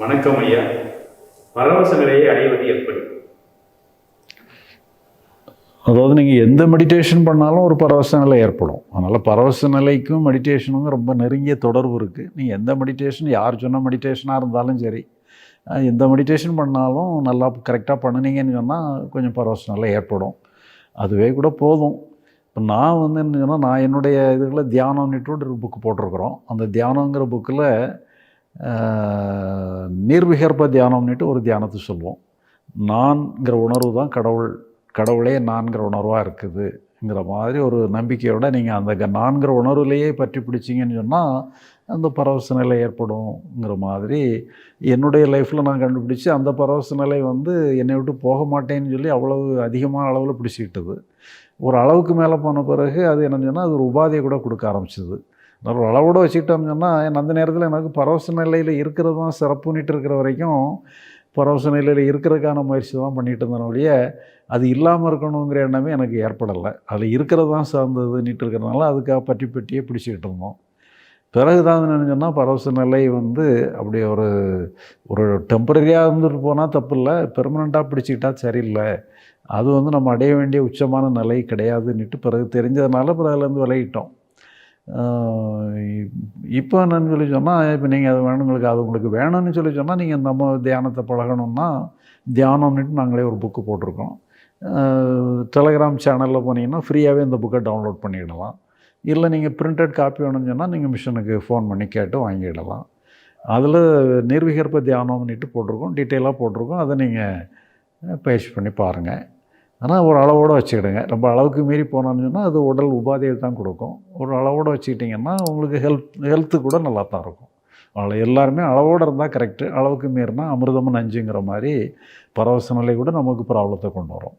வணக்கம் ஐயா. பரவச நிலையை அடைவது எப்படி? அதாவது நீங்கள் எந்த மெடிடேஷன் பண்ணாலும் ஒரு பரவச நிலை ஏற்படும். அதனால் பரவச நிலைக்கும் மெடிடேஷனுக்கும் ரொம்ப நெருங்கிய தொடர்பு இருக்குது. நீங்கள் எந்த மெடிடேஷன், யார் சொன்ன மெடிடேஷனாக இருந்தாலும் சரி, எந்த மெடிடேஷன் பண்ணாலும் நல்லா கரெக்டாக பண்ணினீங்கன்னு சொன்னால் கொஞ்சம் பரவச நிலை ஏற்படும். அதுவே கூட போதும். இப்போ நான் வந்து என்ன சொன்னால், நான் என்னுடைய இதுகளை தியானம்னுட்டு ஒரு புக்கு போட்டிருக்கிறோம். அந்த தியானங்கிற புக்கில் நிர்விகற்ப தியானம்னுட்டு ஒரு தியானத்தை சொல்லுவோம். நான்கிற உணர்வு தான் கடவுளே நான்கிற உணர்வாக இருக்குதுங்கிற மாதிரி ஒரு நம்பிக்கையோடு நீங்கள் அந்த நான்கிற உணர்வுலையே பற்றி பிடிச்சிங்கன்னு சொன்னால் அந்த பரவச நிலை ஏற்படுங்கிற மாதிரி என்னுடைய லைஃப்பில் நான் கண்டுபிடிச்சி, அந்த பரவச நிலை வந்து என்னை விட்டு போக மாட்டேன்னு சொல்லி அவ்வளவு அதிகமான அளவில் பிடிச்சிக்கிட்டது. ஒரு அளவுக்கு மேலே போன பிறகு அது என்னன்னு சொன்னால் அது ஒரு உபாதையை கூட கொடுக்க ஆரம்பிச்சிது. ஒரு அளவோடு வச்சுக்கிட்டோம்னு சொன்னால் அந்த நேரத்தில் எனக்கு பரவச நிலையில் இருக்கிறது தான் சிறப்புன்னிட்டு இருக்கிற வரைக்கும் பரவச நிலையில் இருக்கிறதுக்கான முயற்சி தான் பண்ணிகிட்டு இருந்தனோடைய அது இல்லாமல் இருக்கணுங்கிற எண்ணமே எனக்கு ஏற்படலை. அதில் இருக்கிறது தான் சார்ந்ததுன்னிட்டு இருக்கிறதுனால அதுக்காக பற்றியே பிடிச்சிக்கிட்டு இருந்தோம். பிறகு தான் நினைச்சோன்னா பரவச நிலை வந்து அப்படி ஒரு டெம்பரரியாக இருந்துட்டு போனால் தப்பு இல்லை, பெர்மனண்ட்டாக பிடிச்சிக்கிட்டா சரியில்லை, அது வந்து நம்ம அடைய வேண்டிய உச்சமான நிலை கிடையாதுன்னுட்டு பிறகு தெரிஞ்சதுனால பிறகு அதுலேருந்து விலகிட்டோம். இப்போ என்னன்னு சொல்லி சொன்னால், இப்போ நீங்கள் அது வேணுங்களுக்கு அது உங்களுக்கு வேணும்னு சொல்லி சொன்னால் நீங்கள் நம்ம தியானத்தை பழகணுன்னா தியானம்னுட்டு நாங்களே ஒரு புக்கு போட்டிருக்கோம். டெலகிராம் சேனலில் போனீங்கன்னா ஃப்ரீயாகவே இந்த புக்கை டவுன்லோட் பண்ணிடலாம். இல்லை நீங்கள் பிரிண்டட் காப்பி வேணும்னு சொன்னால் நீங்கள் மிஷனுக்கு ஃபோன் பண்ணி கேட்டு வாங்கிடலாம். அதில் நிர்விகற்ப தியானம்னுட்டு போட்டிருக்கோம், டீட்டெயிலாக போட்டிருக்கோம். அதை நீங்கள் பயிற்சி பண்ணி பாருங்கள். ஆனால் ஒரு அளவோடு வச்சுக்கிடுங்க. ரொம்ப அளவுக்கு மீறி போனோம்னு சொன்னால் அது உடல் உபாதையை தான் கொடுக்கும். ஒரு அளவோடு வச்சுக்கிட்டிங்கன்னா உங்களுக்கு ஹெல்த்து கூட நல்லா தான் இருக்கும். எல்லாருமே அளவோடு இருந்தால் கரெக்டு. அளவுக்கு மீறினா அமிர்தமும் நஞ்சுங்கிற மாதிரி பரவச நிலை கூட நமக்கு ப்ராப்ளத்தை கொண்டு வரும்.